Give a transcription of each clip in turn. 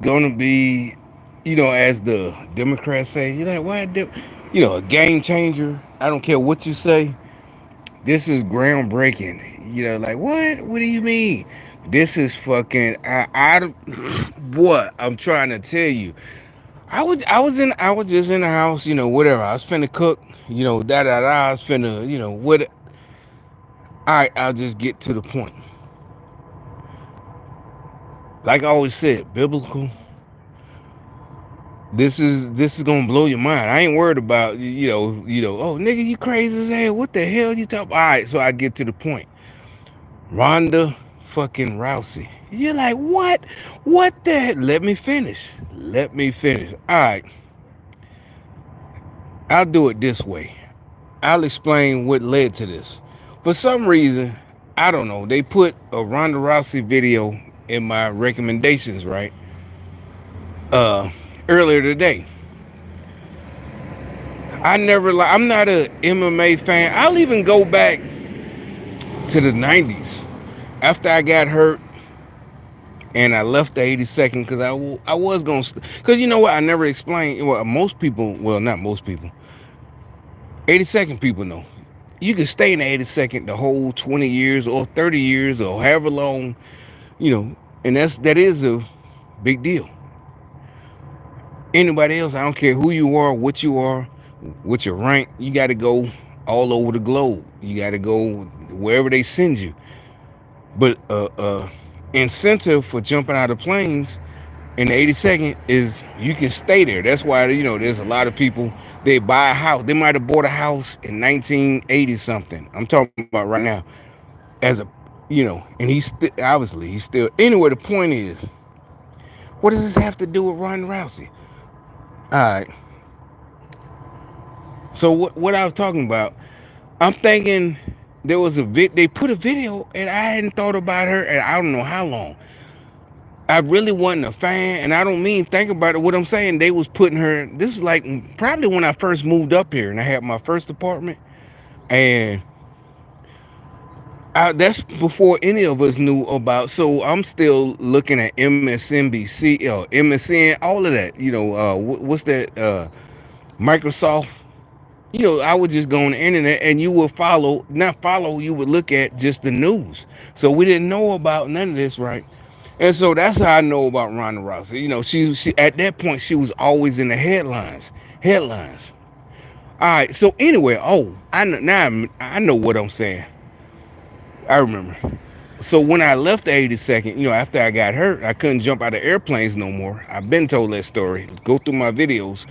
gonna be, as the Democrats say, you're like, what? A game changer. I don't care what you say. This is groundbreaking. Like what? What do you mean? This is fucking. What I'm trying to tell you. I was just in the house. Whatever. I was finna cook. Da da da. I was finna. What? All right. I'll just get to the point. Like I always said, biblical. This is gonna blow your mind. I ain't worried about oh nigga, you crazy as hell. What the hell you talking? All right, so I get to the point. Ronda fucking Rousey. You're like, what? What the hell? Let me finish. Let me finish. All right, I'll do it this way. I'll explain what led to this. For some reason, I don't know. They put a Ronda Rousey video in my recommendations, right? Uh, Earlier today. I'm not a MMA fan. I'll even go back to the 90s after I got hurt and I left the 82nd because I was going to, because you know what? I never explained. Well, most people, well, not most people, 82nd people know. You can stay in the 82nd the whole 20 years or 30 years or however long, and that is a big deal. Anybody else, I don't care who you are, what your rank, you got to go all over the globe. You got to go wherever they send you. But incentive for jumping out of planes in the 82nd is you can stay there. That's why there's a lot of people, they buy a house. They might have bought a house in 1980 something. I'm talking about right now. As a and obviously he's still anyway. The point is, what does this have to do with Ronda Rousey? All right. So what I was talking about, I'm thinking there was they put a video and I hadn't thought about her and I don't know how long. I really wasn't a fan, and I don't mean think about it. What I'm saying, they was putting her. This is like probably when I first moved up here and I had my first apartment, and that's before any of us knew about. So I'm still looking at MSNBC, MSN, all of that. What's that? Microsoft. I would just go on the internet and you would not follow, you would look at just the news. So we didn't know about none of this, right? And so that's how I know about Ronda Rousey. She at that point she was always in the headlines. Headlines. All right. So anyway, I know now. I know what I'm saying. I remember. So when I left the 82nd, after I got hurt, I couldn't jump out of airplanes no more. I've been told that story. Go through my videos.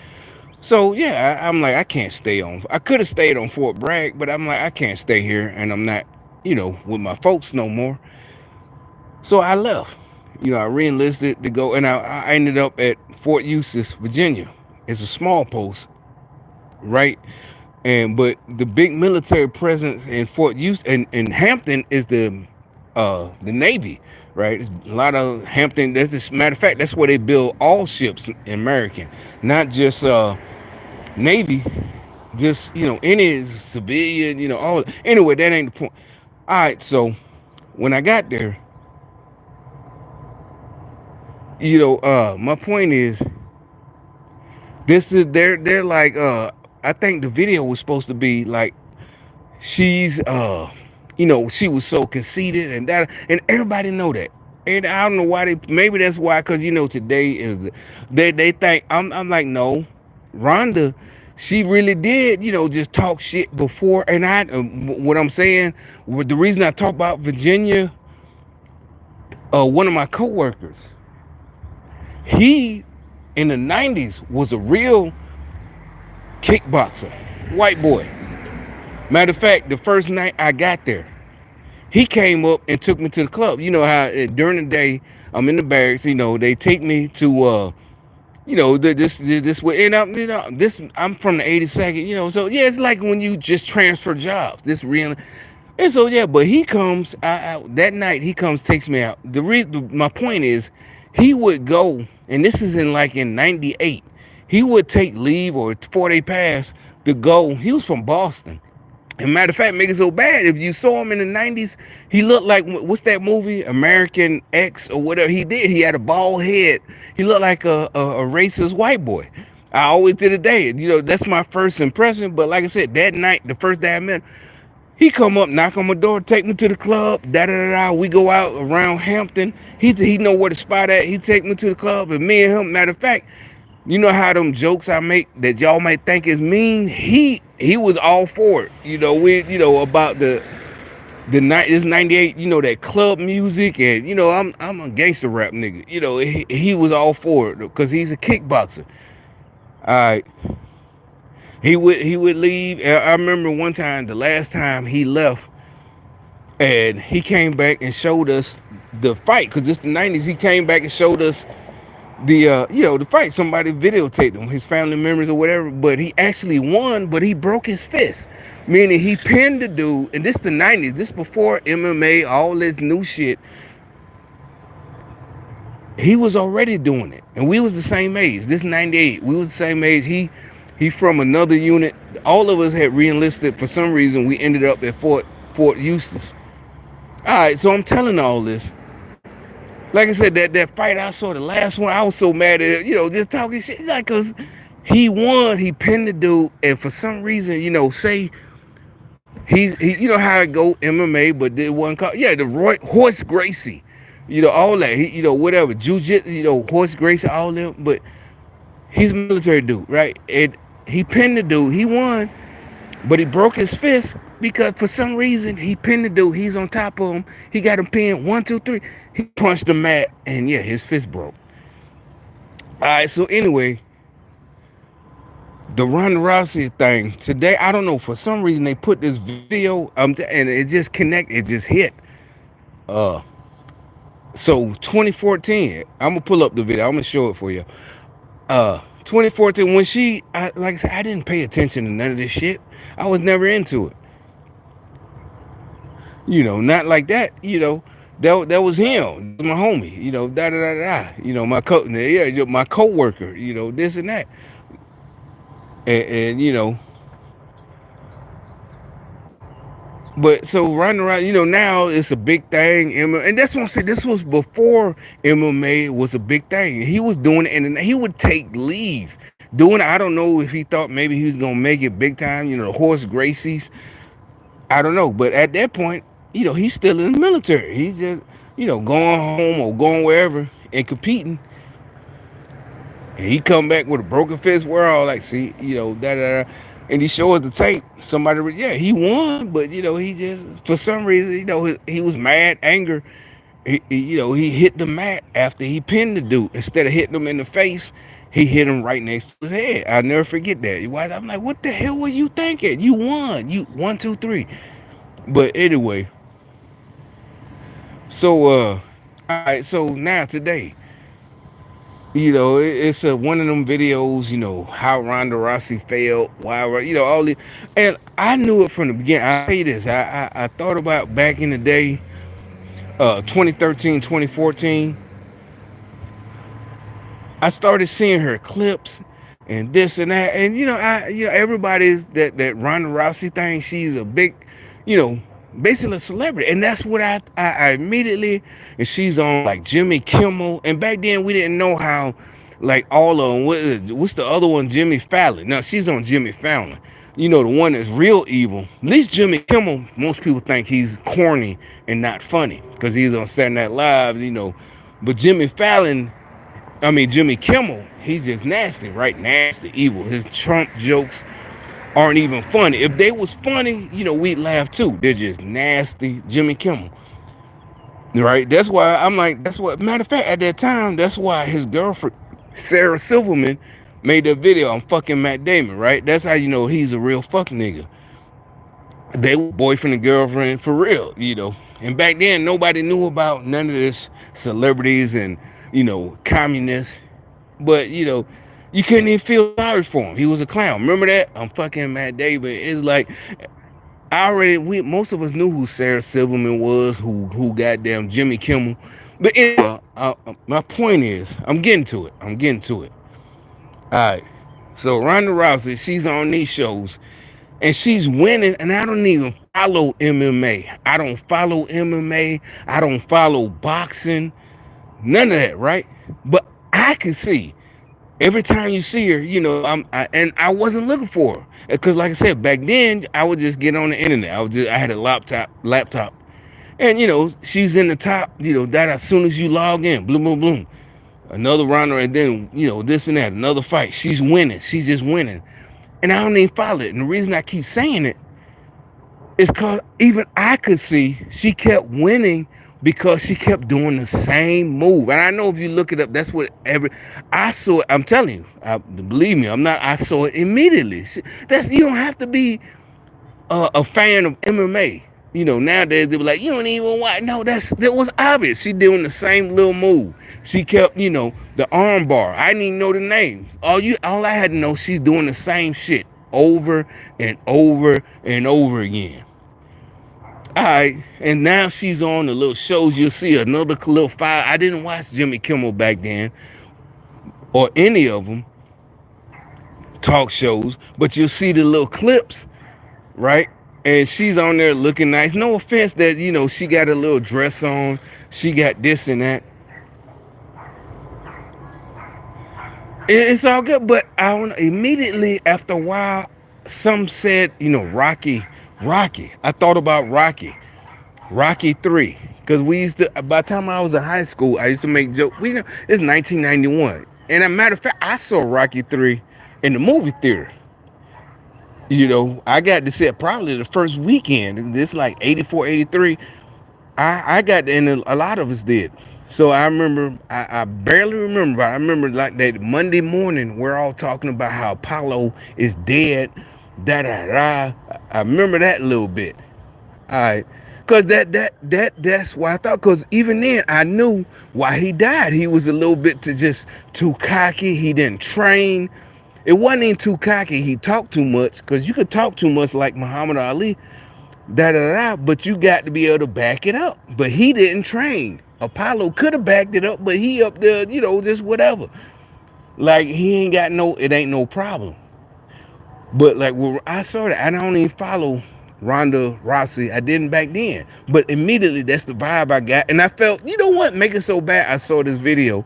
So yeah, I'm like, I can't stay on. I could have stayed on Fort Bragg, but I'm like, I can't stay here, and I'm not, with my folks no more. So I left. I re-enlisted to go, and I ended up at Fort Eustis, Virginia. It's a small post, right? But the big military presence in Fort Eustis and Hampton is the Navy, right? It's a lot of Hampton. That's this matter of fact, that's where they build all ships American, not just Navy, just any civilian, all. Anyway, that ain't the point. All right, so when I got there, my point is, this is they're like I think the video was supposed to be like she's she was so conceited and everybody know that. And I don't know why maybe that's why, because today is they think I'm like, no, Rhonda, she really did just talk shit before. And what I'm saying, the reason I talk about Virginia, one of my coworkers, he in the 90s was a real kickboxer, white boy. Matter of fact, the first night I got there, he came up and took me to the club. You know how during the day I'm in the barracks. They take me to this way. And I'm from the 82nd. So yeah, it's like when you just transfer jobs. This real. And so yeah, but he comes that night. He comes, takes me out. My point is, he would go, and this is in '98. He would take leave or 4-day pass to go. He was from Boston. And matter of fact, make it so bad. If you saw him in the '90s, he looked like what's that movie, American X or whatever. He did. He had a bald head. He looked like a racist white boy. I always to the day, that's my first impression. But like I said, that night, the first day I met him, he come up, knock on my door, take me to the club. Da da da da. We go out around Hampton. He know where the spot at. He take me to the club, and me and him. Matter of fact, you know how them jokes I make that y'all might think is mean. He was all for it. About the night this '98. That club music, and I'm a gangster rap nigga. He was all for it because he's a kickboxer. All right. He would leave. I remember one time, the last time he left, and he came back and showed us the fight because it's the '90s. He came back and showed us the fight. Somebody videotaped him, his family members or whatever. But he actually won, but he broke his fist, meaning he pinned the dude. And this the '90s. This before MMA, all this new shit. He was already doing it, and we was the same age. This '98, we was the same age. He from another unit. All of us had re-enlisted for some reason. We ended up at Fort Eustis. All right, so I'm telling all this. Like I said, that fight I saw, the last one, I was so mad at it, just talking shit. Like, cause he won, he pinned the dude, and for some reason, say he you know how it go MMA, but it wasn't called, the Horse Gracie, all that, whatever, jiu-jitsu, Horse Gracie, all them, but he's a military dude, right? And he pinned the dude, he won, but he broke his fist because for some reason he pinned the dude. He's on top of him. He got him pinned 1, 2, 3. He punched the mat, and yeah, his fist broke. All right. So anyway, the Ronda Rousey thing today. I don't know. For some reason they put this video, and it just connected. It just hit. So 2014. I'm gonna pull up the video. I'm gonna show it for you. 2014 when like I said, I didn't pay attention to none of this shit. I was never into it. Not like that. That was him, my homie. Da da da da. My coworker. This and that. And but so Ronda Rousey, now it's a big thing. And that's what I'm saying. This was before MMA was a big thing. He was doing it, and he would take leave doing it. I don't know if he thought maybe he was gonna make it big time. The Horse Gracies. I don't know, but at that point, he's still in the military. He's just, going home or going wherever and competing. And he come back with a broken fist. We're all like, see, da da da. And he shows the tape. Somebody, he won, but he just for some reason, he was mad, anger. He hit the mat after he pinned the dude. Instead of hitting him in the face, he hit him right next to his head. I'll never forget that. I'm like, what the hell were you thinking? You won. You 1, 2, 3. But anyway, so all right. So now today, it's one of them videos. How Ronda Rousey failed. Why? All this, and I knew it from the beginning. I say this. I thought about back in the day, 2013, 2014. I started seeing her clips and this and that, and everybody's that Ronda Rousey thing. She's a big, basically a celebrity, and that's what I immediately. And she's on like Jimmy Kimmel, and back then we didn't know how, like all of them. What's the other one? Jimmy Fallon. Now she's on Jimmy Fallon. The one that's real evil. At least Jimmy Kimmel, most people think he's corny and not funny because he's on Saturday Night Live. But Jimmy Kimmel, he's just nasty, right? Nasty, evil. His Trump jokes aren't even funny. If they was funny, we'd laugh too. They're just nasty. Jimmy Kimmel, right? That's why I'm like, matter of fact, at that time, that's why his girlfriend, Sarah Silverman, made that video, I'm fucking Matt Damon, right? That's how he's a real fuck nigga. They were boyfriend and girlfriend for real, And back then, nobody knew about none of this celebrities and, communists. But, you couldn't even feel sorry for him. He was a clown. Remember that? I'm fucking Matt Damon. It's like, most of us knew who Sarah Silverman was, who goddamn Jimmy Kimmel. But anyway, my point is, I'm getting to it. All right. So Ronda Rousey, she's on these shows. and she's winning, and I don't even follow MMA. I don't follow MMA. I don't follow boxing. None of that, right? But I can see every time you see her, and I wasn't looking for her because, like I said, back then I would just get on the internet. I had a laptop, and she's in the top. That as soon as you log in, boom, boom, boom, another rounder, and then this and that, another fight. She's winning. She's just winning, and I don't even follow it. And the reason I keep saying it is because even I could see she kept winning because she kept doing the same move. And I know if you look it up, that's what I saw it. I'm telling you, believe me, I'm not. I saw it immediately. You don't have to be a fan of MMA. Nowadays they be like, you don't even watch. No, that was obvious. She doing the same little move. She kept, the arm bar. I didn't even know the names. All I had to know, she's doing the same shit over and over and over again. All right, and now she's on the little shows. You'll see another little file. I didn't watch Jimmy Kimmel back then or any of them talk shows, but you'll see the little clips, right? And she's on there looking nice. No offense that, she got a little dress on. She got this and that. It's all good, but I don't, immediately after a while, some said, Rocky. I thought about Rocky 3. Because we used to, by the time I was in high school, I used to make jokes. It's 1991. And a matter of fact, I saw Rocky 3 in the movie theater. I got to see it probably the first weekend. This like 84, 83. I got, and a lot of us did. So I remember, I barely remember, but I remember like that Monday morning, we're all talking about how Apollo is dead, da da da. I remember that a little bit. All right. Cause that's why I thought. Cause even then I knew why he died. He was a little bit too cocky. He didn't train. It wasn't even too cocky. He talked too much. Cause you could talk too much like Muhammad Ali, da da da. But you got to be able to back it up. But he didn't train. Apollo could have backed it up, but he up there, just whatever. Like he ain't got it ain't no problem. But like when I saw that, I don't even follow Ronda Rousey. I didn't back then. But immediately that's the vibe I got. And I felt, you know what, make it so bad. I saw this video.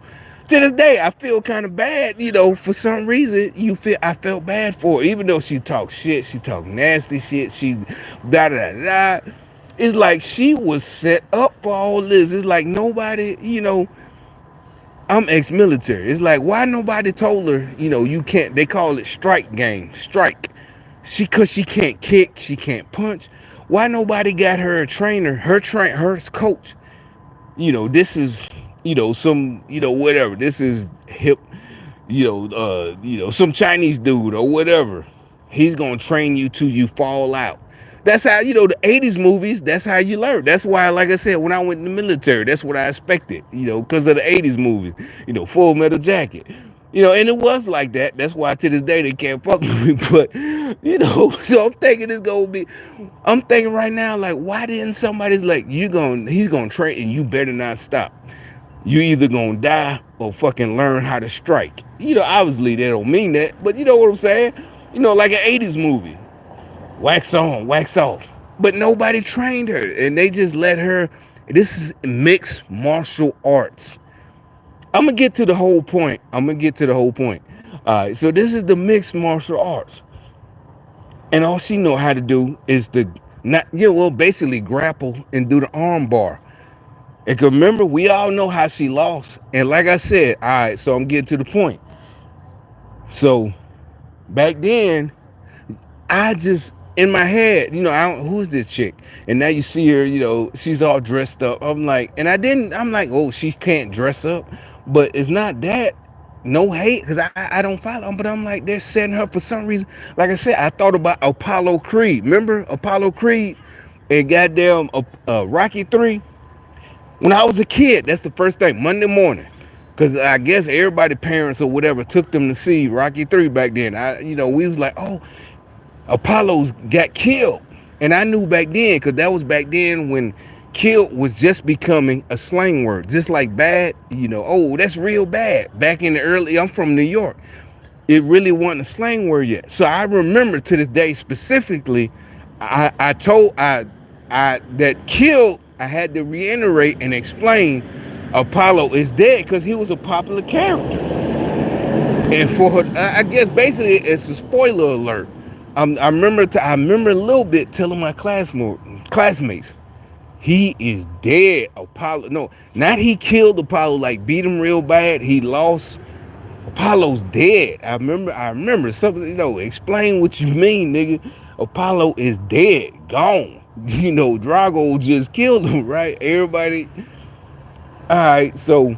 To this day, I feel kind of bad, for some reason, I felt bad for her. Even though she talked shit, she talked nasty shit, she da da da. It's like she was set up for all this. It's like nobody, I'm ex-military. It's like, why nobody told her, you can't, they call it strike game, strike. Cause she can't kick, she can't punch. Why nobody got her a trainer, her coach? This is, some, whatever. This is hip, some Chinese dude or whatever. He's gonna train you till you fall out. That's how, the 80s movies, that's how you learn. That's why, like I said, when I went in the military, that's what I expected, because of the 80s movies, Full Metal Jacket. And it was like that. That's why to this day they can't fuck with me. But, so I'm thinking I'm thinking right now, like, why didn't somebody's like, he's gonna train and you better not stop. You either gonna die or fucking learn how to strike. Obviously they don't mean that, but you know what I'm saying? Like an 80s movie. Wax on, wax off. But nobody trained her. And they just let her. This is mixed martial arts. I'm going to get to the whole point. So this is the mixed martial arts. And all she know how to do is basically grapple and do the arm bar. And remember, we all know how she lost. And like I said, all right, so I'm getting to the point. So back then, I just, in my head, who's this chick? And now you see her, she's all dressed up. I'm like, oh, she can't dress up. But it's not that. No hate, because I don't follow them. But I'm like, they're setting her for some reason. Like I said, I thought about Apollo Creed. Remember Apollo Creed and goddamn Rocky 3? When I was a kid, that's the first thing, Monday morning. Because I guess everybody, parents or whatever, took them to see Rocky 3 back then. We was like, oh, Apollo's got killed. And I knew back then, because that was back then when killed was just becoming a slang word. Just like bad, oh, that's real bad. Back in the early, I'm from New York. It really wasn't a slang word yet. So I remember to this day specifically, I told I that killed. I had to reiterate and explain Apollo is dead because he was a popular character. And for her, I guess basically it's a spoiler alert. I remember a little bit telling my classmates, he is dead. Apollo, no, not he killed Apollo, like beat him real bad. He lost. Apollo's dead. I remember something. Explain what you mean, nigga. Apollo is dead, gone. Drago just killed him, right? Everybody. All right, so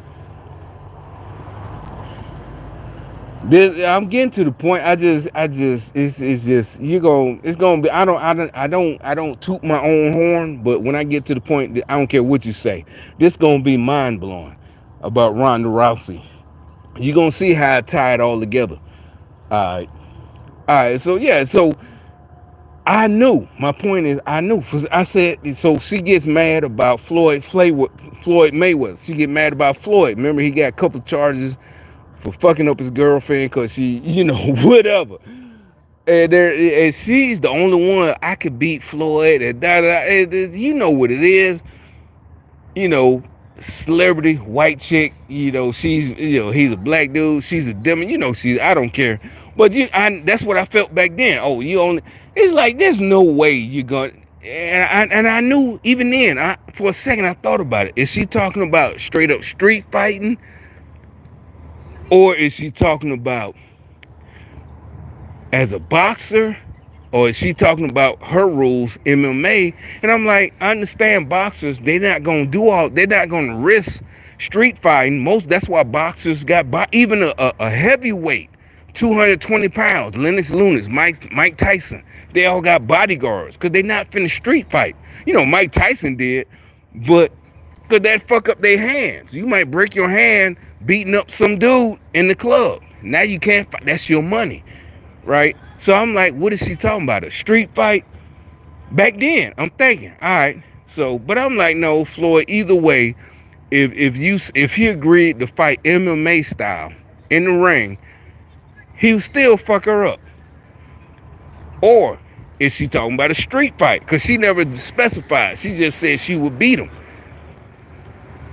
I'm getting to the point. It's just it's gonna be. I don't toot my own horn, but when I get to the point, I don't care what you say. This gonna be mind blowing about Ronda Rousey. You gonna see how I tie it all together. All right, all right. So yeah, so I knew. My point is, I knew. I said so. She gets mad about Floyd Mayweather. She get mad about Floyd. Remember, he got a couple of charges for fucking up his girlfriend because she, whatever. And she's the only one I could beat Floyd. And you know what it is. You know, celebrity white chick. She's he's a black dude. She's a demi. I don't care. But that's what I felt back then. Oh, you only. It's like there's no way you're gonna. And I knew even then. For a second I thought about it. Is she talking about straight up street fighting? Or is she talking about as a boxer? Or is she talking about her rules, MMA? And I'm like, I understand boxers, they're not gonna risk street fighting. That's why boxers got, even a heavyweight, 220 pounds, Lennox Lewis, Mike Tyson, they all got bodyguards because they not finna street fight. Mike Tyson did, but could that fuck up their hands? You might break your hand beating up some dude in the club. Now you can't fight. That's your money, right? So I'm like, what is she talking about? A street fight? Back then, I'm thinking, all right. So, but I'm like, no, Floyd. Either way, if he agreed to fight MMA style in the ring, he would still fuck her up. Or is she talking about a street fight? Because she never specified. She just said she would beat him.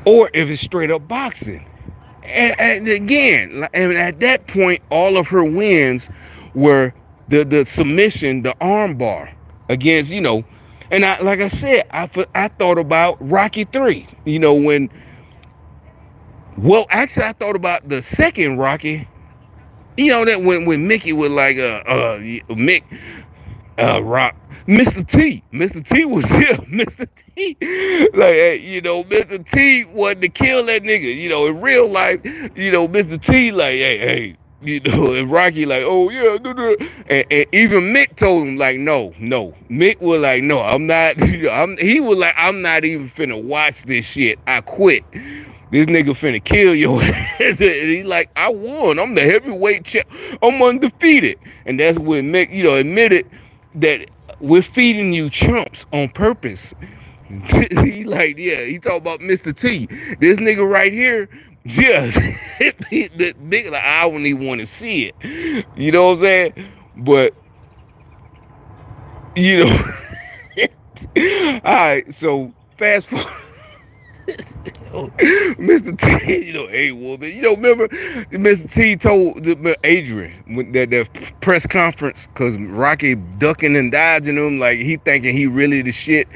Or if it's straight up boxing. And again, and at that point, all of her wins were the submission, the arm bar against, and like I said, I thought about Rocky 3, actually I thought about the second Rocky, that when Mickey was like, Mick, Rock, Mr. T was here. Mr. T, like, Mr. T wanted to kill that nigga. In real life, Mr. T, like, hey, and Rocky, like, oh yeah, and even Mick told him, like, no. Mick was like, no, I'm not. He was like, I'm not even finna watch this shit. I quit. This nigga finna kill your ass. And he's like, I won. I'm the heavyweight champ. I'm undefeated. And that's when Mick, admitted that we're feeding you chumps on purpose. He like, yeah, he talk about Mr. T. This nigga right here, just the big, like, I don't even want to see it. You know what I'm saying? But all right, so fast forward. Mr. T, hey woman, remember Mr. T told Adrian that press conference because Rocky ducking and dodging him, like he thinking he really the shit,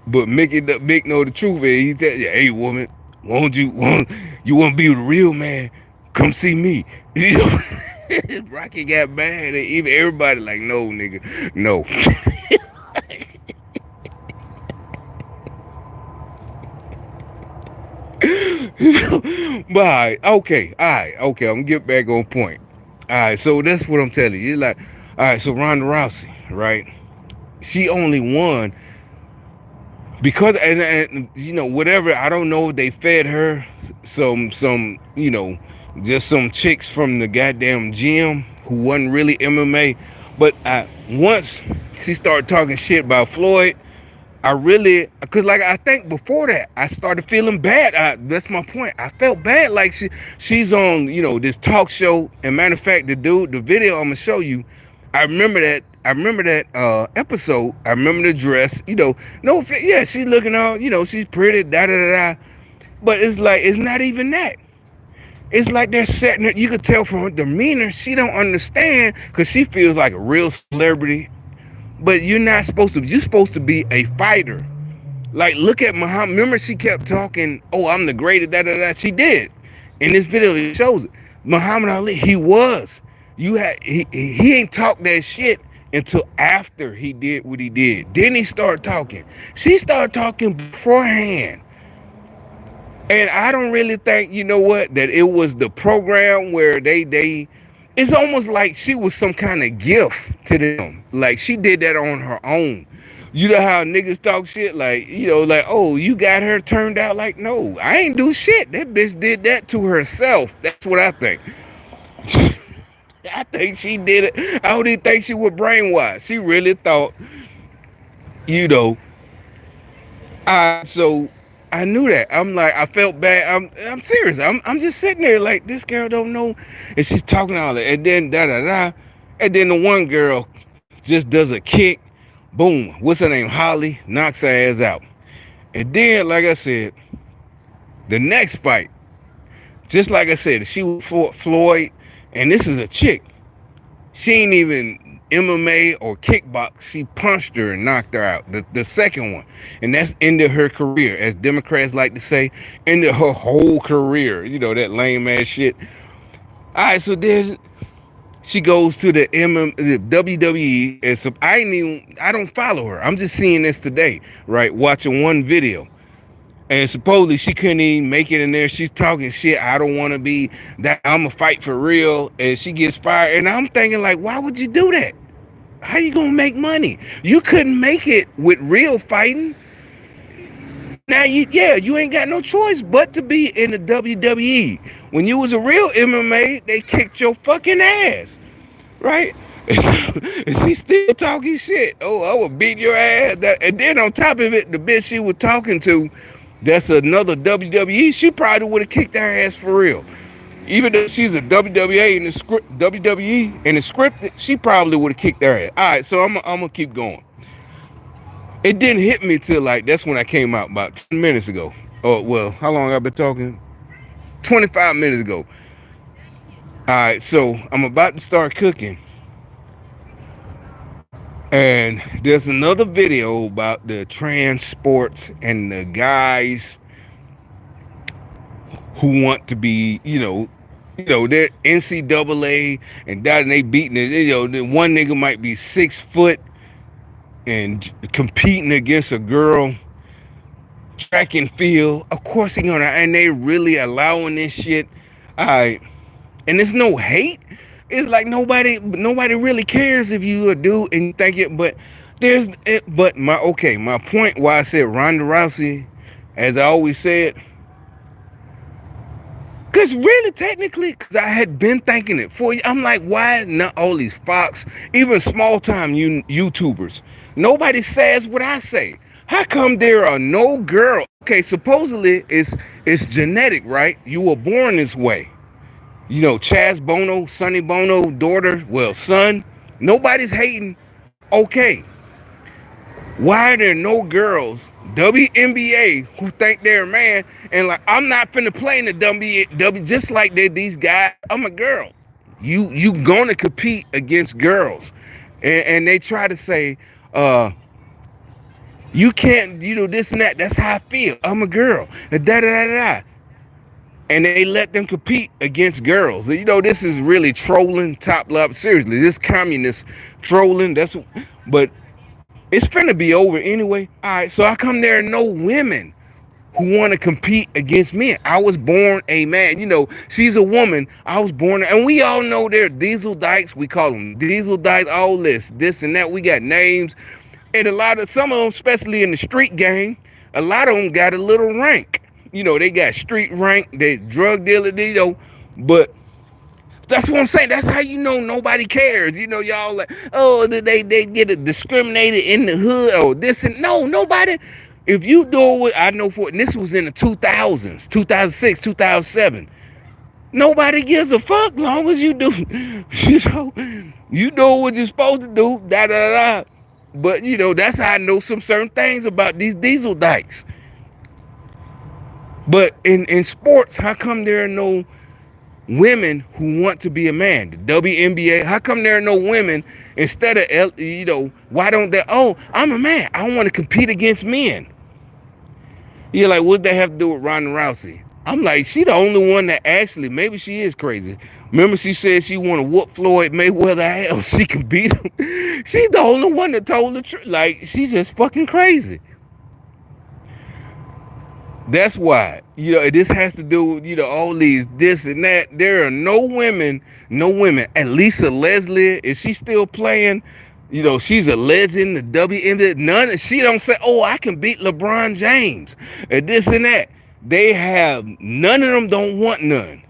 but Mick know the truth. And he tell you, hey woman, you want to be the real man? Come see me. Rocky got mad, and even everybody like, no nigga, no. But all right, I'm gonna get back on point. All right, so that's what I'm telling you. It's like, all right, so Ronda Rousey, right? She only won because, and whatever. I don't know if they fed her some just some chicks from the goddamn gym who wasn't really MMA. But once she started talking shit about Floyd, I really, cause like I think before that I started feeling bad. That's my point. I felt bad, like she's on, this talk show. And matter of fact, the video I'm gonna show you, I remember that. I remember that episode. I remember the dress. No, yeah, she's looking all, she's pretty. Da da da da. But it's like it's not even that. It's like they're setting her. You could tell from her demeanor she don't understand because she feels like a real celebrity. But you're not supposed to. You're supposed to be a fighter. Like, look at Muhammad. Remember, she kept talking, oh, I'm the greatest, da da da. She did. In this video, it shows it. Muhammad Ali, he was. He ain't talked that shit until after he did what he did. Then he started talking. She started talking beforehand. And I don't really think, you know what, that it was the program where they it's almost like she was some kind of gift to them. Like she did that on her own. You know how niggas talk shit, like, like, oh, you got her turned out. Like, no, I ain't do shit. That bitch did that to herself. That's what I think. I think she did it. I don't even think she was brainwashed. She really thought, you know, so I knew that. I'm like, I felt bad. I'm serious. I'm just sitting there like, this girl don't know, and she's talking all that, and then da da da, and then the one girl just does a kick, boom. What's her name? Holly knocks her ass out, and then like I said, the next fight, just like I said, she fought Floyd, and this is a chick. She ain't even MMA or kickbox. She punched her and knocked her out. The second one. And that's ended her career. As Democrats like to say, ended her whole career. You know, that lame ass shit. All right, so then she goes to the WWE. And so I don't follow her. I'm just seeing this today, right? Watching one video. And supposedly she couldn't even make it in there. She's talking shit. I don't want to be that. I'm going to fight for real. And she gets fired. And I'm thinking, like, why would you do that? How you going to make money? You couldn't make it with real fighting. Now, you ain't got no choice but to be in the WWE. When you was a real MMA, they kicked your fucking ass. Right? And she still talking shit. Oh, I will beat your ass. And then on top of it, the bitch she was talking to, that's another WWE. She probably would have kicked her ass for real. Even though she's a WWE in the script, WWE in the script, she probably would have kicked her ass. All right, so I'm gonna keep going. It didn't hit me till like that's when I came out about 10 minutes ago. Oh well, how long I've been talking? 25 minutes ago. All right, so I'm about to start cooking. And there's another video about the transports and the guys who want to be, they're NCAA and that, and they beating it. The one nigga might be 6 foot and competing against a girl, track and field. Of course he gonna, and they really allowing this shit. All right, and there's no hate. It's like nobody really cares if you a dude and you think it, but my point why I said Ronda Rousey, as I always said, because really technically, because I had been thinking it for you, I'm like, why not all these Fox, even small time YouTubers, nobody says what I say. How come there are no girl? Okay, supposedly it's genetic, right? You were born this way. Chaz Bono, Sonny Bono, daughter, well, son, nobody's hating. Okay, why are there no girls, WNBA, who think they're a man and like, I'm not finna play in the WNBA, just like these guys, I'm a girl. You gonna compete against girls. And they try to say, you can't, this and that. That's how I feel. I'm a girl. Da da da da. And they let them compete against girls. This is really trolling top level. Seriously, this communist trolling. But it's finna be over anyway. All right, so I come there and no women who want to compete against men. I was born a man. She's a woman. I was born, and we all know they're diesel dykes. We call them diesel dykes. All this and that. We got names, and some of them, especially in the street gang, a lot of them got a little rank. They got street rank, they drug dealer, but That's what I'm saying. That's how you know nobody cares. You know, y'all like, oh, they get it discriminated in the hood or this and no, nobody. If you do what I know for, and this was in the 2000s, 2006, 2007. Nobody gives a fuck long as you do. You know what you're supposed to do. Da da da. But that's how I know some certain things about these diesel dykes. But in sports, how come there are no women who want to be a man? The WNBA, how come there are no women instead of, why don't they, oh, I'm a man, I don't want to compete against men. You're like, what they have to do with Ronda Rousey? I'm like, she the only one that actually, maybe she is crazy. Remember she said she want to whoop Floyd Mayweather ass, she can beat him. She's the only one that told the truth. Like, she's just fucking crazy. That's why, this has to do with, all these this and that. There are no women. And Lisa Leslie, is she still playing? She's a legend, the WNBA. None, she don't say, oh, I can beat LeBron James, and this and that. They have, none of them don't want none.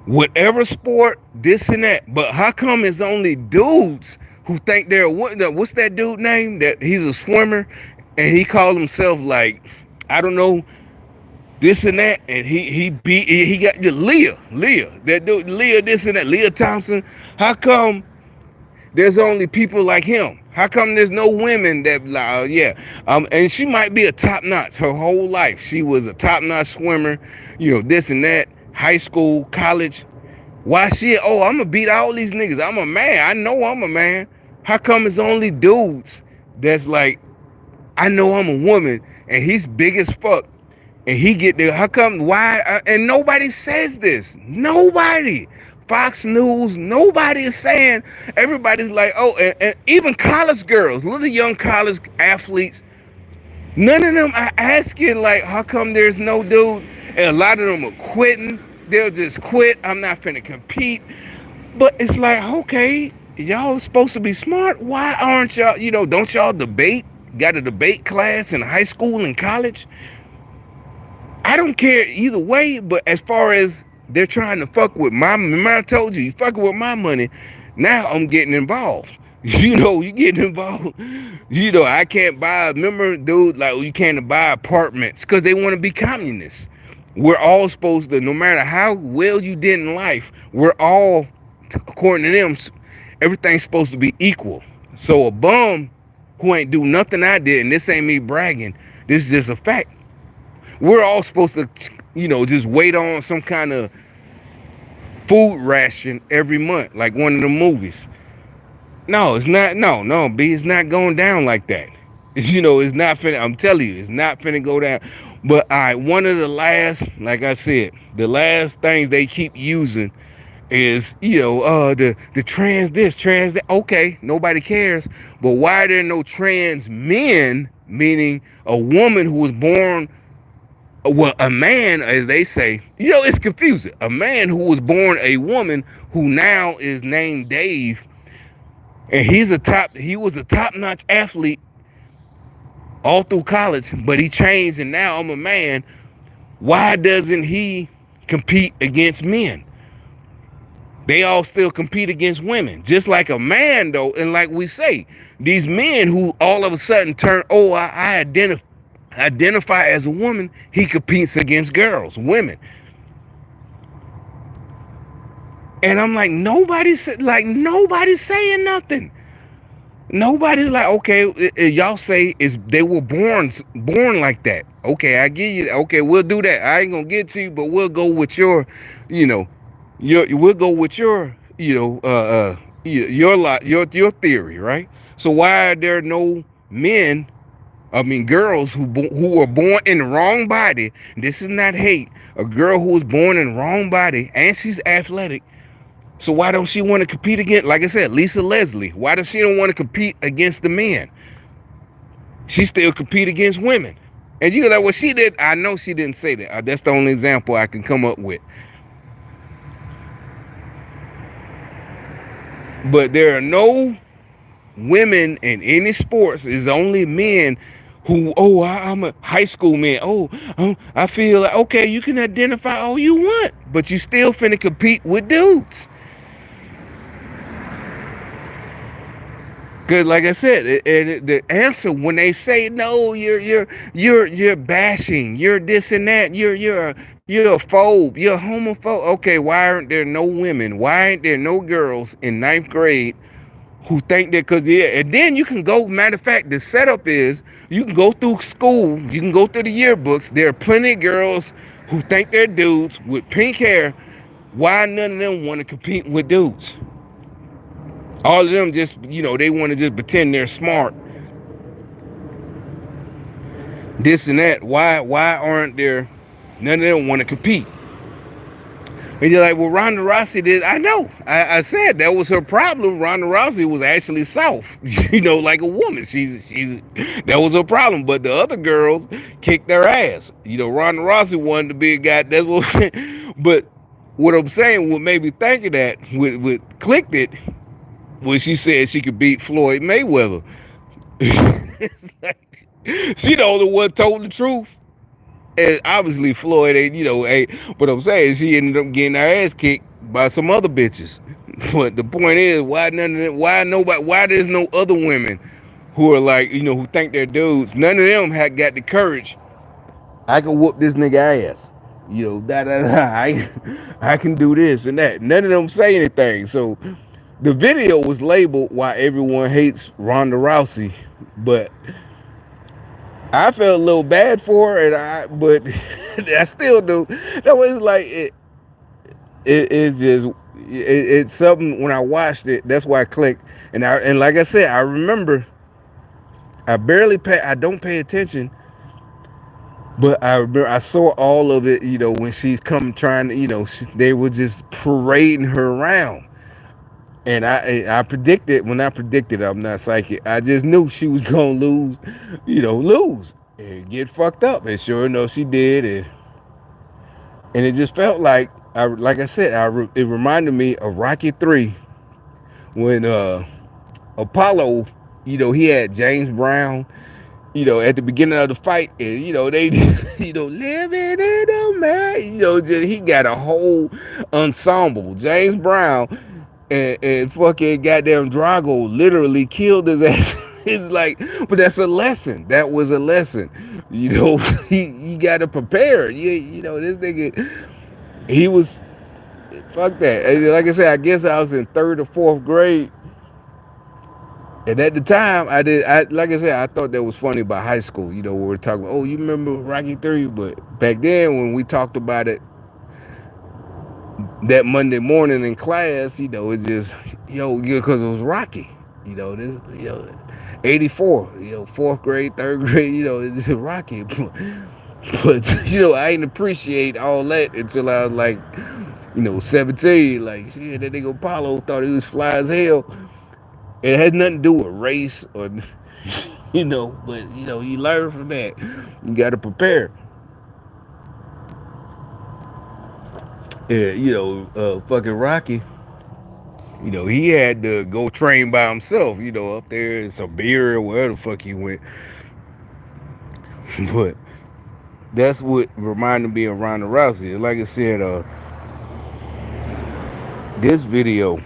Whatever sport, this and that. But how come it's only dudes who think they're, what's that dude name? That he's a swimmer, and he called himself like, I don't know, this and that, and he got Leah, that dude, Leah, this and that, Leah Thompson. How come there's only people like him? How come there's no women that like, and she might be a top notch her whole life. She was a top notch swimmer, this and that, high school, college. Why she? Oh, I'm gonna beat all these niggas. I'm a man. I know I'm a man. How come it's only dudes that's like, I know I'm a woman, and he's big as fuck, and he get there? How come? Why? And nobody says this. Nobody. Fox News. Nobody is saying. Everybody's like, oh, and even college girls, little young college athletes. None of them are asking like, how come there's no dude? And a lot of them are quitting. They'll just quit. I'm not finna compete. But it's like, okay, y'all supposed to be smart. Why aren't y'all? Don't y'all debate? Got a debate class in high school and college? I don't care either way, but as far as they're trying to fuck with remember I told you fucking with my money, now I'm getting involved. You getting involved. I can't buy, remember, dude, like, you can't buy apartments because they want to be communists. We're all supposed to, no matter how well you did in life, we're all, according to them, everything's supposed to be equal. So a bum who ain't do nothing I did, and this ain't me bragging, this is just a fact. We're all supposed to, just wait on some kind of food ration every month, like one of the movies. No, it's not. No, B, it's not going down like that. It's not finna, I'm telling you, it's not finna go down. But all right, one of the last, like I said, the last things they keep using is, the trans this, trans that. Okay, nobody cares. But why are there no trans men, meaning a woman who was born, well, a man, as they say, it's confusing. A man who was born a woman who now is named Dave, and he was a top-notch athlete all through college, but he changed and now I'm a man. Why doesn't he compete against men? They all still compete against women, just like a man though. And like we say, these men who all of a sudden turn, oh, I identify as a woman, he competes against girls, women. And I'm like, nobody's saying nothing. Nobody's like, okay, y'all say they were born like that. Okay, I give you. Okay, we'll do that. I ain't gonna get to you, but we'll go with your, we'll go with your, your theory, right? So why are there no men? I mean, girls who were born in the wrong body. This is not hate. A girl who was born in the wrong body and she's athletic. So why don't she want to compete against, like I said, Lisa Leslie? Why does she don't want to compete against the men? She still compete against women. And you're like, well, she did. I know she didn't say that. That's the only example I can come up with. But there are no women in any sports. It's only men who, oh, I'm a high school man. Oh, I feel like, okay, you can identify all you want, but you still finna compete with dudes. Cause like I said, the answer when they say no, you're bashing, you're this and that, you're a phobe, you're a homophobe. Okay, why aren't there no women? Why aren't there no girls in ninth grade who think that? Cause yeah, and then you can go. Matter of fact, the setup is you can go through school, you can go through the yearbooks. There are plenty of girls who think they're dudes with pink hair. Why none of them want to compete with dudes? All of them just, they want to just pretend they're smart, this and that. Why aren't there? None of them want to compete. And you're like, well, Ronda Rousey did. I know. I said that was her problem. Ronda Rousey was actually soft, like a woman. She's that was her problem. But the other girls kicked their ass. Ronda Rousey wanted to be a guy. That's what. I'm saying. But what I'm saying, what made me think of that, with clicked it, when she said she could beat Floyd Mayweather. It's like, she the only one told the truth. And obviously Floyd ain't, but I'm saying she ended up getting her ass kicked by some other bitches. But the point is, why none of them, why nobody, why there's no other women who are like, who think they're dudes? None of them had got the courage. I can whoop this nigga ass. Da da da. I can do this and that. None of them say anything. So the video was labeled "Why Everyone Hates Ronda Rousey," but I felt a little bad for her, but I still do. That was like it's just it's something. When I watched it, that's why I clicked. And like I said, I remember I don't pay attention, but I remember I saw all of it. When she's come trying to, they were just parading her around. And I predicted, when I predicted, I'm not psychic. I just knew she was gonna lose, lose and get fucked up. And sure enough, she did. And it just felt like I said, it reminded me of Rocky 3 when Apollo, he had James Brown, at the beginning of the fight, and they, living in a man, just, he got a whole ensemble. James Brown and fucking goddamn Drago literally killed his ass. It's like, but that's a lesson. That was a lesson. You got to prepare. This nigga, he was, fuck that. And like I said, I guess I was in third or fourth grade. And at the time, like I said, I thought that was funny about high school. We were talking about, oh, you remember Rocky 3? But back then, when we talked about it that Monday morning in class, it just, because it was Rocky. This, 84, fourth grade, third grade, it's just Rocky. But, I didn't appreciate all that until I was like, 17. Like, shit, that nigga Apollo thought he was fly as hell. It had nothing to do with race or, but, you learn from that. You got to prepare. Yeah, fucking Rocky, he had to go train by himself, up there in Siberia, wherever the fuck he went. But that's what reminded me of Ronda Rousey. Like I said, this video,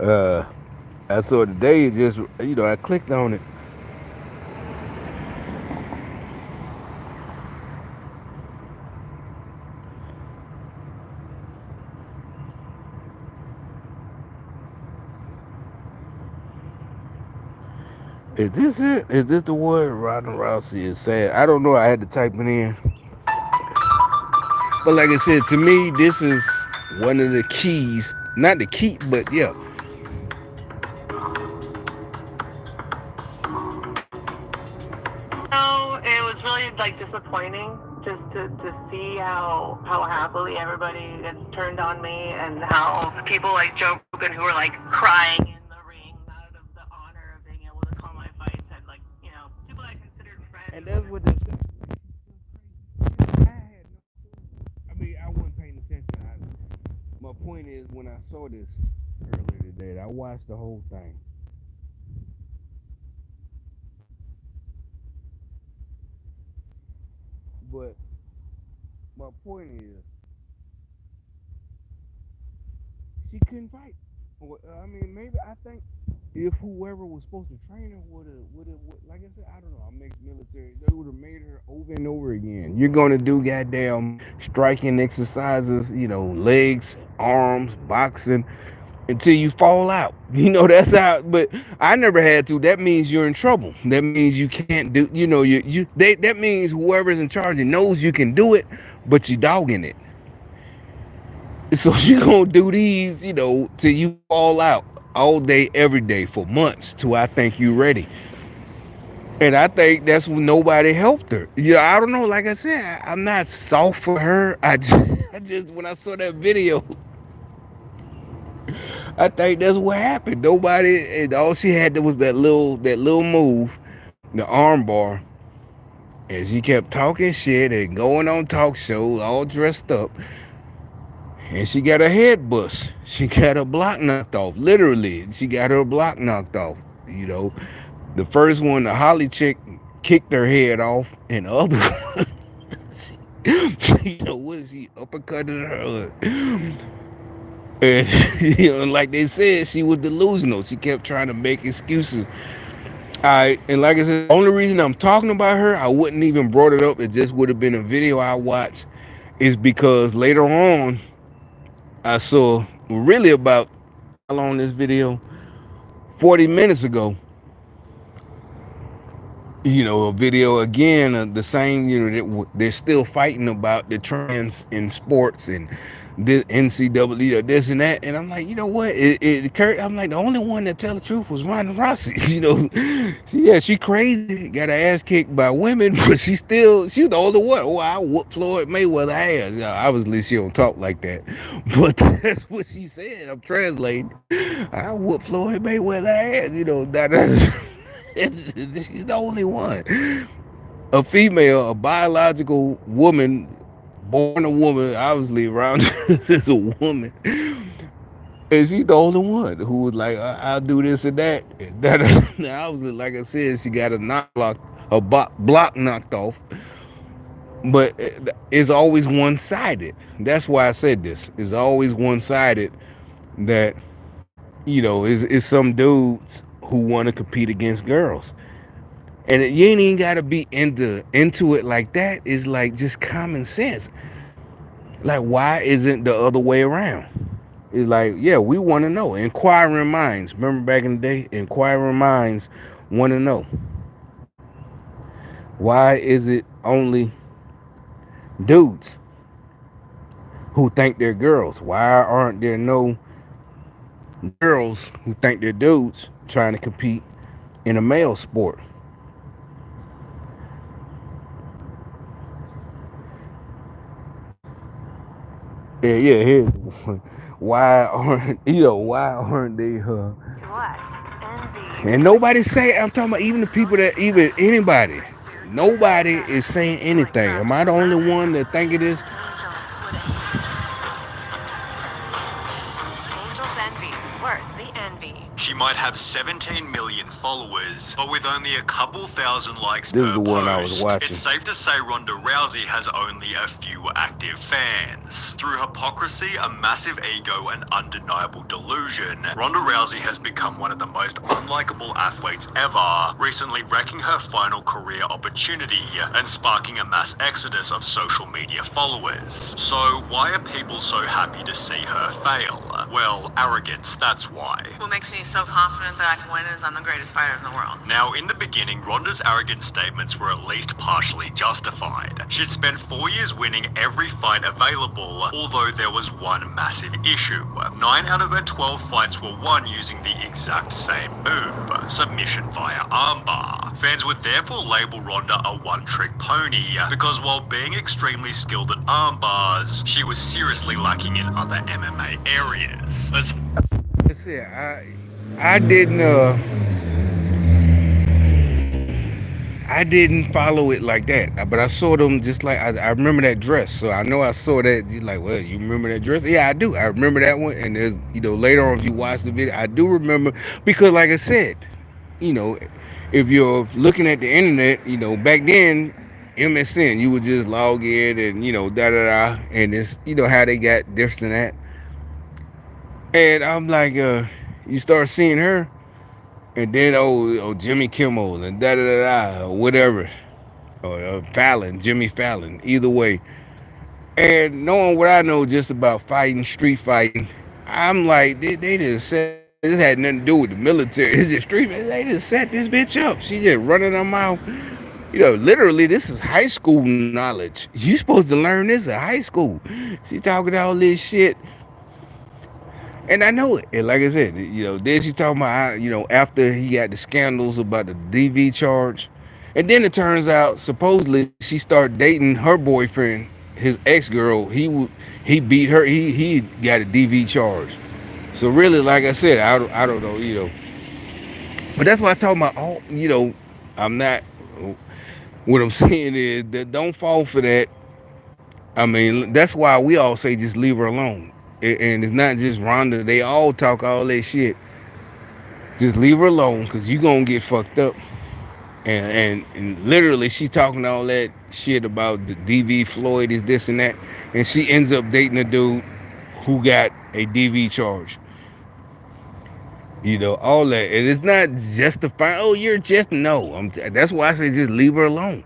uh, I saw today. It just, I clicked on it. Is this it? Is this the word Ronda Rousey is sad? I don't know. I had to type it in. But like I said, to me, this is one of the keys. Not the key, but yeah. No, it was really like disappointing just to see how happily everybody had turned on me and how people like Joe Rogan who were like crying in the ring out of the honor of being able to call my fights had like people I considered friends. And that's what this. I mean, I wasn't paying attention. My point is, when I saw this earlier today, I watched the whole thing. But my point is, she couldn't fight. I mean, maybe I think if whoever was supposed to train her would have, like I said, I don't know. I'm ex-military. They would have made her over and over again. You're gonna do goddamn striking exercises, legs, arms, boxing, until you fall out. That's how. But I never had to. That means you're in trouble. That means you can't do. That means whoever's in charge knows you can do it, but you dogging it. So you gonna do these, till you fall out all day, every day for months, till I think you ready. And I think that's when nobody helped her. I don't know. Like I said, I'm not soft for her. I just when I saw that video, I think that's what happened. Nobody, and all she had was that little move, the arm bar, and she kept talking shit and going on talk shows, all dressed up. And she got her head bust. She got her block knocked off. Literally, she got her block knocked off. You know, the first one, the Holly chick, kicked her head off, and the other one, what is she uppercutted her? And like they said, she was delusional. She kept trying to make excuses. And like I said, the only reason I'm talking about her, I wouldn't even brought it up. It just would have been a video I watched, is because later on I saw really about how long this video, 40 minutes ago, a video again of the same, they're still fighting about the trans in sports and this NCAA, this and that. And I'm like, you know what? It occurred. I'm like, the only one that tell the truth was Ronda Rousey. Yeah, she crazy, got her ass kicked by women, but she was the only one. Oh, I whooped Floyd Mayweather ass. Obviously, she don't talk like that, but that's what she said. I'm translating. I whooped Floyd Mayweather ass. She's the only one. A female, a biological woman, born a woman, obviously around is a woman. And she's the only one who was like, I'll do this and that. Obviously, like I said, she got a block knocked off. But it's always one-sided. That's why I said this. It's always one-sided that, is some dudes who want to compete against girls. And you ain't even gotta be into it like that. It's like just common sense. Like, why isn't the other way around? It's like, yeah, we want to know. Inquiring minds. Remember back in the day, inquiring minds want to know. Why is it only dudes who think they're girls? Why aren't there no girls who think they're dudes trying to compete in a male sport? Yeah, here's one. Why aren't they To us, envy. and nobody say, I'm talking about even the people that, even anybody, nobody is saying anything. Am I the only one that think it is? Angel's envy. Worth the envy. She might have 17 million followers, but with only a couple thousand likes This is per the one I was post, watching. it's safe to say Ronda Rousey has only a few active fans. Through hypocrisy, a massive ego, and undeniable delusion, Ronda Rousey has become one of the most unlikable athletes ever, recently wrecking her final career opportunity and sparking a mass exodus of social media followers. So why are people so happy to see her fail? Well, arrogance, that's why. What makes me so confident that I can win is I'm the greatest fighter in the world. Now, in the beginning, Ronda's arrogant statements were at least partially justified. She'd spent 4 years winning every fight available, although there was one massive issue. 9 out of her 12 fights were won using the exact same move, submission via armbar. Fans would therefore label Ronda a one-trick pony, because while being extremely skilled at armbars, she was seriously lacking in other MMA areas. I said, I didn't follow it like that, but I saw them just like I remember that dress, so I know I saw that. You're like, well, you remember that dress? Yeah, I do. I remember that one. And there's, later on, if you watch the video, I do remember, because, like I said, you know, if you're looking at the internet, back then, MSN, you would just log in and da da da, and it's how they got this and that. And I'm like, you start seeing her, and then Jimmy Kimmel and da da da da or whatever, or Fallon, Jimmy Fallon, either way. And knowing what I know just about fighting, street fighting, I'm like, they just set this had nothing to do with the military. It's just street. They just set this bitch up. She just running her mouth. Literally, this is high school knowledge. You supposed to learn this at high school. She talking all this shit, and I know it. And like I said, then she talking about, after he got the scandals about the DV charge, and then it turns out supposedly she started dating her boyfriend, his ex girl. He beat her. He got a DV charge. So really, like I said, I don't know, but that's why I talk about. I'm not. What I'm saying is that don't fall for that. I mean, that's why we all say just leave her alone. And it's not just Rhonda. They all talk all that shit. Just leave her alone because you going to get fucked up. And literally, she talking all that shit about the DV Floyd is this and that. And she ends up dating a dude who got a DV charge. All that. And it's not justifying, oh, you're just, no. That's why I say just leave her alone.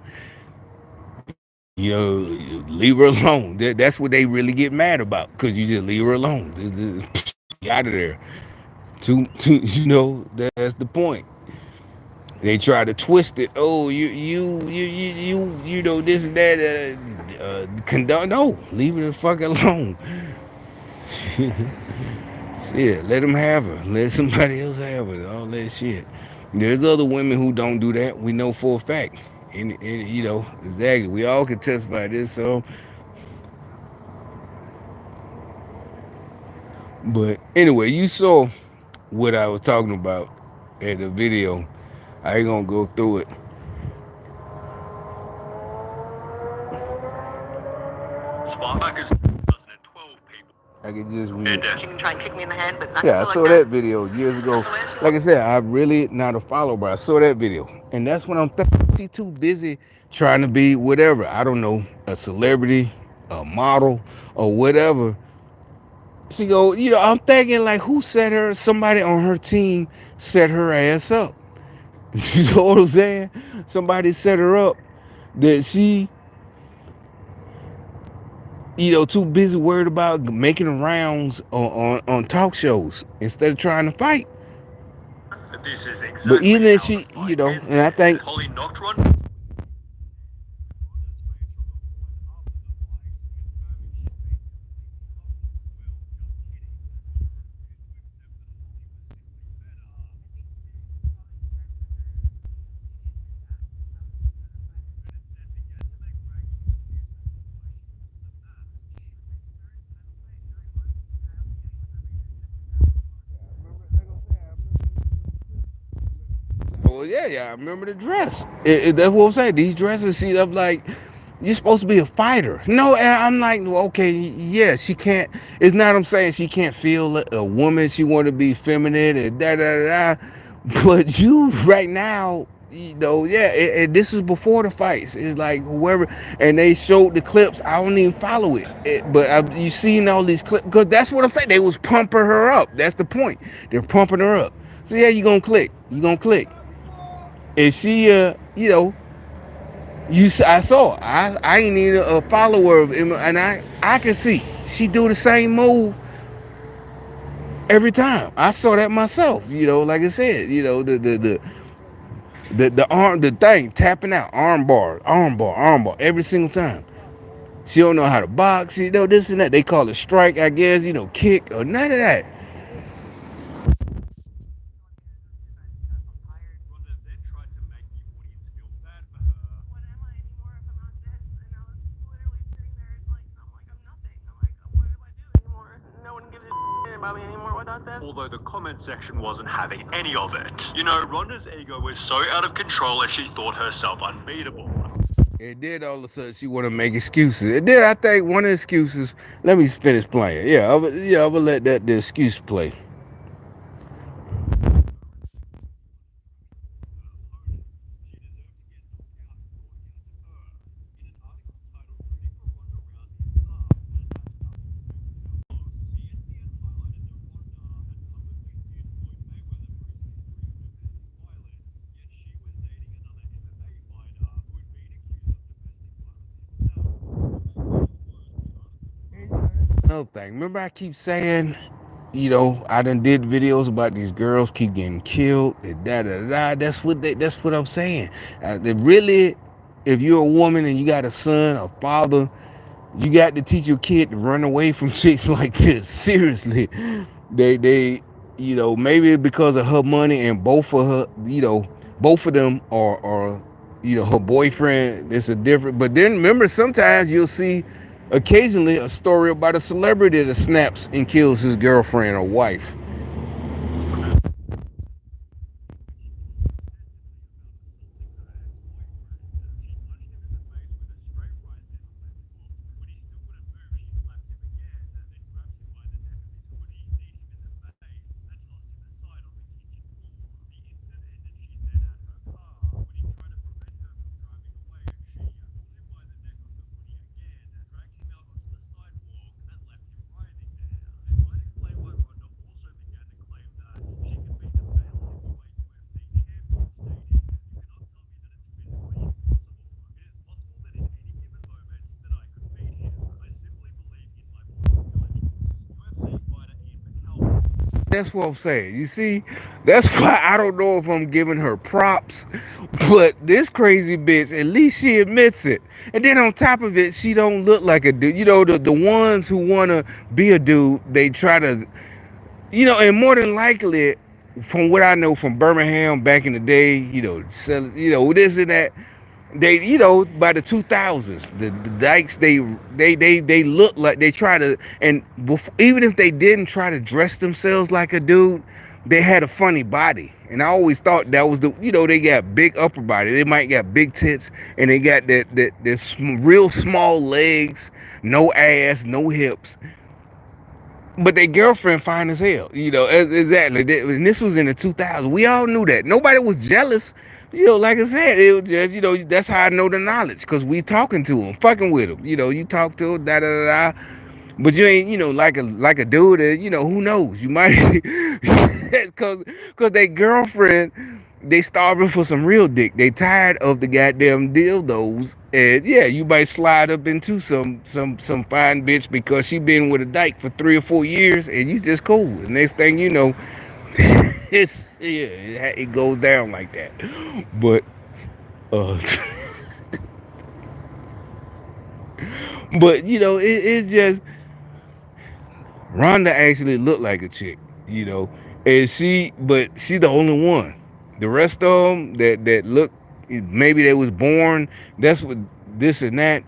Leave her alone. That's what they really get mad about because you just leave her alone. Get out of there. That's the point. They try to twist it. Oh, this and that. Condone. No, leave her the fuck alone. Shit, let them have her. Let somebody else have her. All that shit. There's other women who don't do that. We know for a fact. And exactly. We all can testify this. So, but anyway, you saw what I was talking about in the video. I ain't gonna go through it. Sparkers 2012 people. I can just read. She can try and kick me in the head, but it's not Yeah, gonna I feel like saw that. that video years ago. Like I said, I'm really not a follower, but I saw that video, and that's when I'm thinking she's too busy trying to be whatever. I don't know, a celebrity, a model, or whatever. She go, I'm thinking like, who set her? Somebody on her team set her ass up. You know what I'm saying? Somebody set her up that she, too busy worried about making rounds on talk shows instead of trying to fight. This is But exactly even if how the she, fight and I ended. think, Holly knocked Ron. well, yeah, I remember the dress. That's what I'm saying. These dresses, see, I'm like, you're supposed to be a fighter. No, and I'm like, well, okay, yeah, she can't. It's not. I'm saying she can't feel a woman. She want to be feminine and da da da. But you right now, yeah. This is before the fights. It's like whoever, and they showed the clips. I don't even follow but you seen all these clips because that's what I'm saying. They was pumping her up. That's the point. They're pumping her up. So yeah, you gonna click. You gonna click. And she, I saw. I ain't even a follower of Emma, and I can see she do the same move every time. I saw that myself. Like I said, the arm, the thing tapping out, arm bar, every single time. She don't know how to box. This and that. They call it strike, I guess. Kick or none of that. Ronda then tried to make the audience feel bad for her. What am I anymore if I'm not this? And I was literally sitting there like, I'm nothing. I'm like, what do I do anymore? No one gives a shit about me anymore without this. Although the comment section wasn't having any of it. Ronda's ego was so out of control as she thought herself unbeatable. And then all of a sudden she want to make excuses. And then I think one of the excuses. Let me finish playing. Yeah, I'm gonna let the excuse play. another thing. Remember, I keep saying, I done did videos about these girls keep getting killed. Da da da. That's what I'm saying. They really, if you're a woman and you got a son, a father, you got to teach your kid to run away from chicks like this. Seriously, they maybe because of her money and both of them are her boyfriend. It's a different. But then remember, sometimes you'll see occasionally a story about a celebrity that snaps and kills his girlfriend or wife. That's what I'm saying. You see, that's why I don't know if I'm giving her props, but this crazy bitch, at least she admits it. And then on top of it, she don't look like a dude. The ones who wanna be a dude, they try to, and more than likely, from what I know from Birmingham back in the day, this and that. They, by the 2000s, the dykes, they look like they try to, and even if they didn't try to dress themselves like a dude, they had a funny body. And I always thought that was they got big upper body. They might got big tits, and they got real small legs, no ass, no hips. But their girlfriend fine as hell, exactly. And this was in the 2000s. We all knew that. Nobody was jealous. Like I said, it was just, that's how I know the knowledge, because we talking to them, fucking with them. You talk to them, da da da da. But you ain't, like a dude that, who knows? You might, because their girlfriend, they starving for some real dick. They tired of the goddamn dildos, and yeah, you might slide up into some fine bitch because she been with a dyke for 3 or 4 years, and you just cool. The next thing you know, it goes down like that. But uh, but it's just Rhonda actually looked like a chick, and but she the only one. The rest of them that look, maybe they was born. That's what this and that,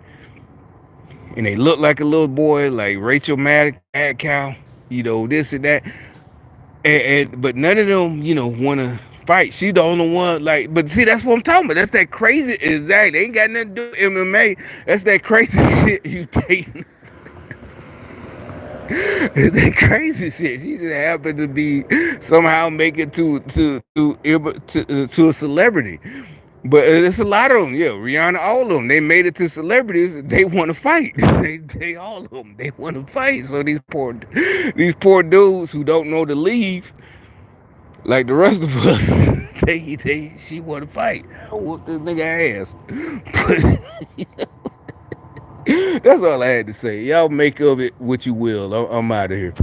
and they look like a little boy, like Rachel Madcow, this and that. But none of them, want to fight. She the only one, like. But see, that's what I'm talking about. That's that crazy. Exactly. They ain't got nothing to do with MMA. That's that crazy shit you take. That crazy shit. She just happened to be somehow make it to a celebrity. But it's a lot of them. Yeah, Rihanna, all of them. They made it to celebrities. They want to fight. They all of them. They want to fight. So these poor dudes who don't know to leave, like the rest of us, she want to fight. I whoop this nigga ass. But that's all I had to say. Y'all make of it what you will. I'm out of here.